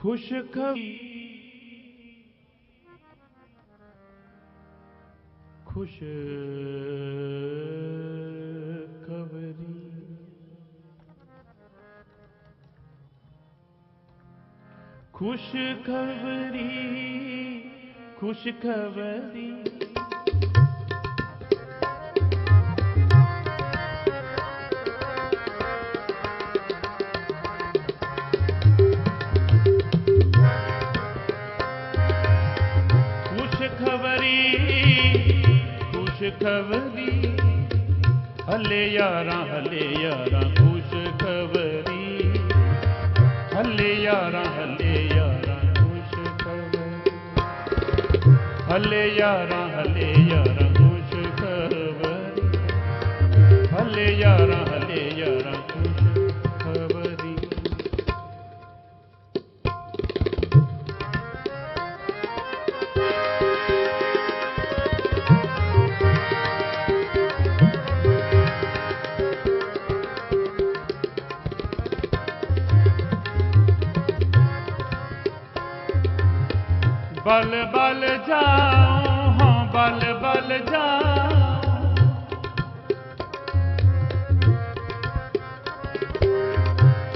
खुश खबरी खुश खबरी खुश खबरी खुश खबरी खबरी हले यारा खुश खबरी हले यारा खुश खबरी हले यारा खुश खबरी हले यारा खुश खबरी बल बल जाओ हाँ बल बल जाओ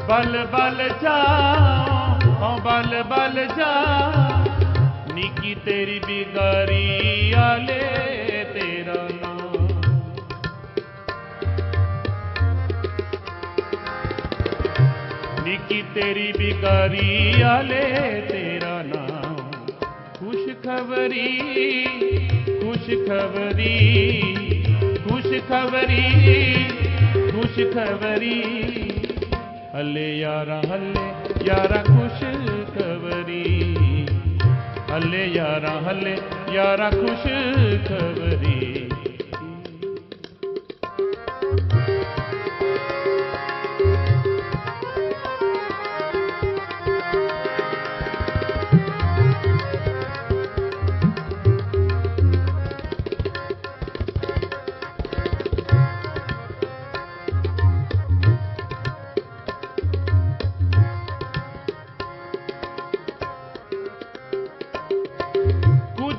बल बल जाओ हाँ बल बल जाओ निकी तेरी बिगारी आले तेरा नाम निकी तेरी बिगारी आले तेरा नाम खुश खबरी खुश खबरी खुश खबरी खुश खबरी हले यारा खुश खबरी हले यारा खुश खबरी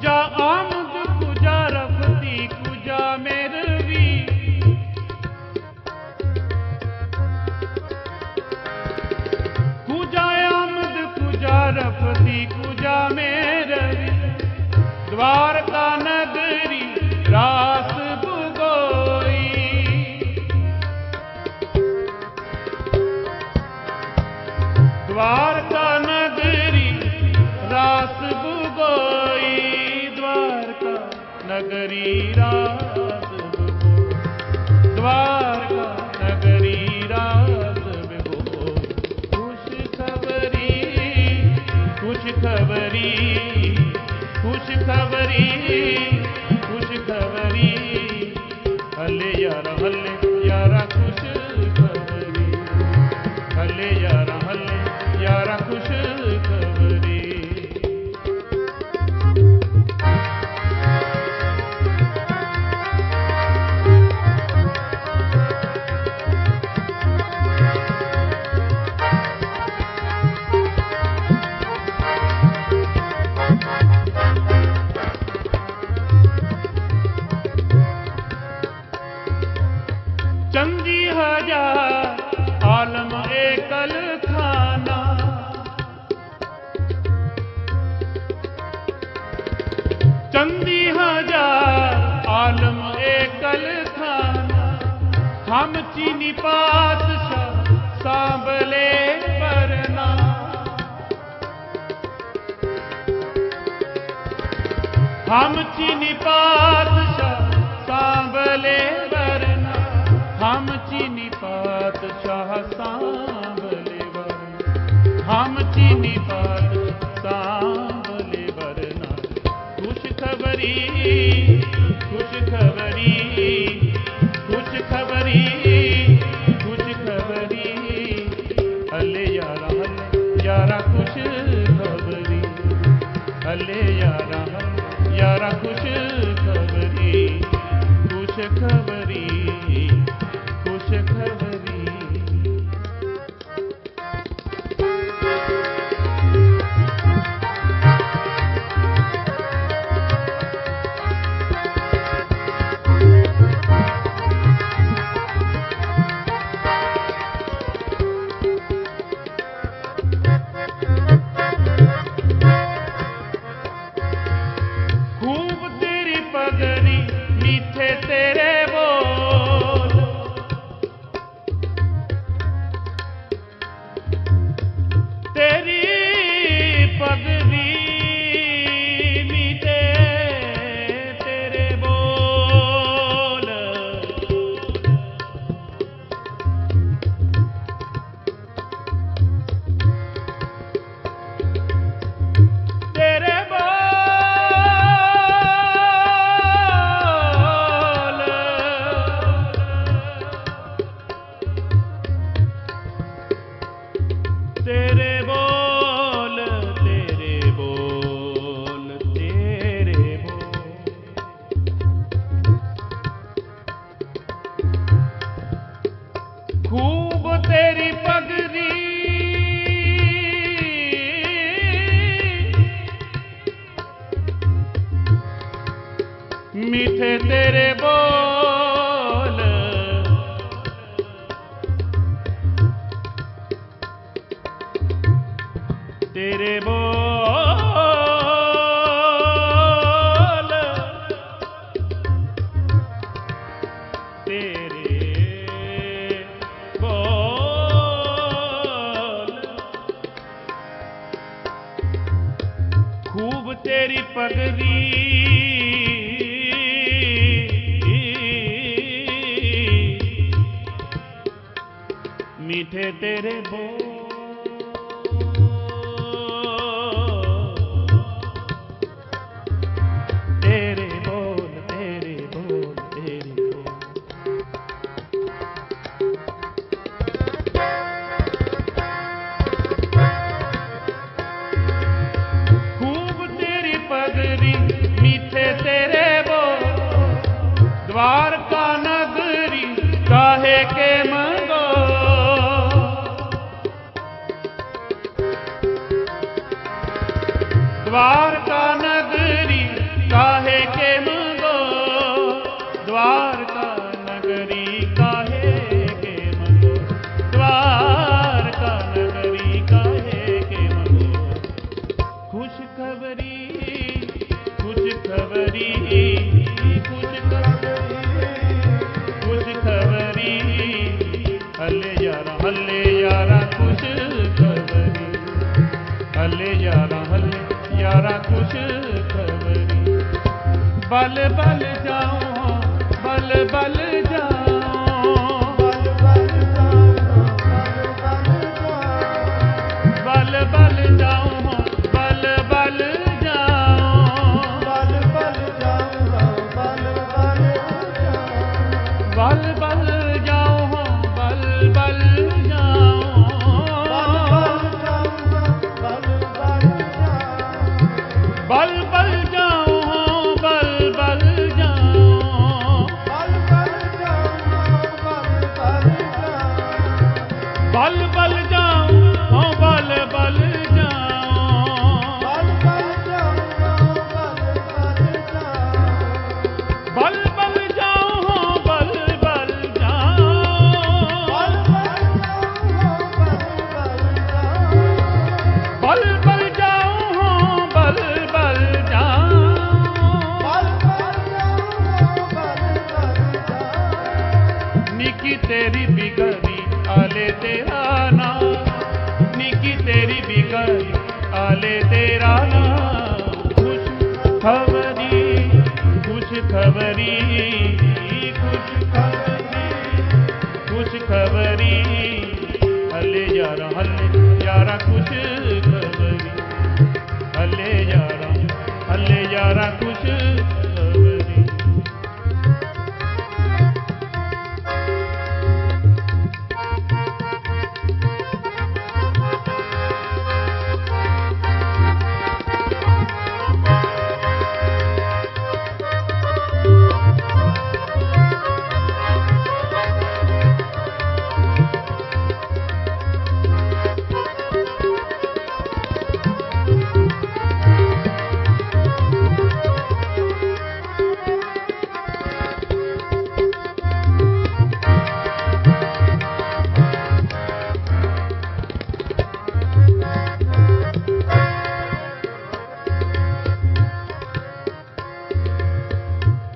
कुजा आमद कुजा रफती कुजा मेरवी कुजा आमद कुजा रफती कुजा मेरवी द्वारका नगरी रास बुगोई द्वारका नगरी रास बुगोई नगरी रास द्वारका नगरी रास खुश खबरी खुश खबरी खुश खबरी खुश खबरी हले यारा खुश खबरी हले यारा खुश खबरी चंदी हजार आलम एकल खाना चंदी हजार आलम एकल खाना हम चीनी पातशाह सांबले बरना हम चीनी पातशाह सांबले बरना हम चीनी पातशाह सांबले बरना हम चीनी पातशाह सांबले बरना खुश खबरी खुश खबरी खुश खबरी खुश खबरी हले यारा खुश खबरी हले यारा खुश खबरी खुश खबरी खुश खबरी मीठे तेरे बोल, तेरे बोल, तेरे बोल, खूब तेरी पगड़ी, मीठे तेरे बोल, तेरे बोल, तेरे बोल, तेरे बोल। खूब तेरी पगड़ी, मीठे तेरे बोल, द्वारका नगरी काहे के मंगो, द्वारका नगरी काहे के मंगो, द्वारका नगरी काहे के मंगो, द्वारका नगरी काहे के मंगो। खुश खबरी, खुश खबरी, खुश खबरी, खुश खबरी, हल्ले यारा खुश खबरी, हल्ले यारा खुश खबरी। बल बल जाओ, बल बल जाओ, बल बल जाओ, बल बल जाओ, बल बल जाओ, बल बल जाओ, बल बल जाओ, बल बल जाओ, बल बल जाओ, बल बल जाओ, बल बल जाओ, बल बल जाओ, बल बल जाओ, बल बल जाओ, बल बल जाओ, बल बल जाओ, बल बल जाओ, बल बल निकी तेरी बिगड़ी आले तेरा नाम, निकी तेरी बिगड़ी आले तेरा नाम। खुश खबरी, खुश खबरी, खुश खबरी, खुश खबरी, हल्ले यारा खुश खबरी, हल्ले यारा खुश खबरी।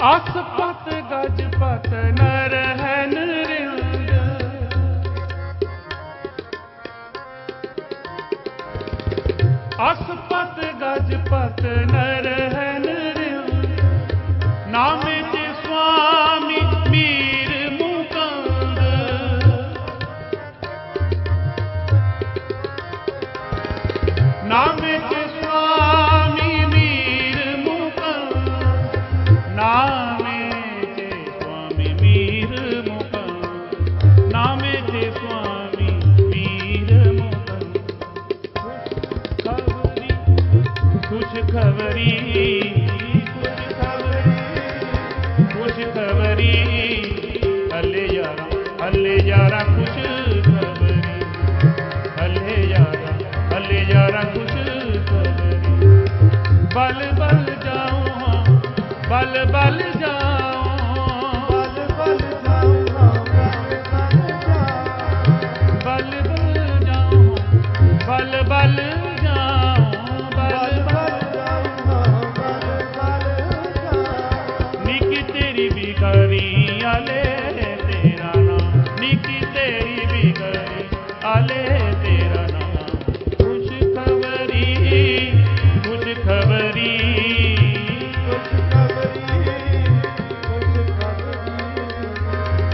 आसपत गजपत नर है नृंग, आसपत गजपत नर है नृंग, नामे ते स्वामी मीर मुकंद, नामे ते स्वामी मीर मुकंद, नामे ते स्वामी मीर मुकंद, नामे ते स्वामी मीर मुकंद। खुश खबरी, खुश खबरी, खुश खबरी, हल्ले यारा खुश खबरी, हल्ले यारा खुश खबरी। बल बल जाओ, बल बल जाऊं बल बल जाऊं बल बल जाऊं बल बल जाऊं निकी तेरी बिगड़ी आले तेरा नाम निकी तेरी बिगड़ी आले तेरा नाम कुछ खबरी कुछ खबरी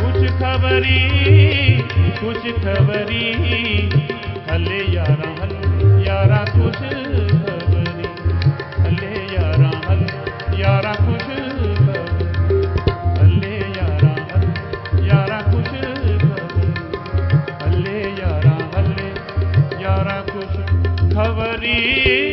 कुछ खबरी कुछ खबरी हले यारा कुछ खबरी हले यारा कुछ हले यारा कुछ हले यारा कुछ खबरी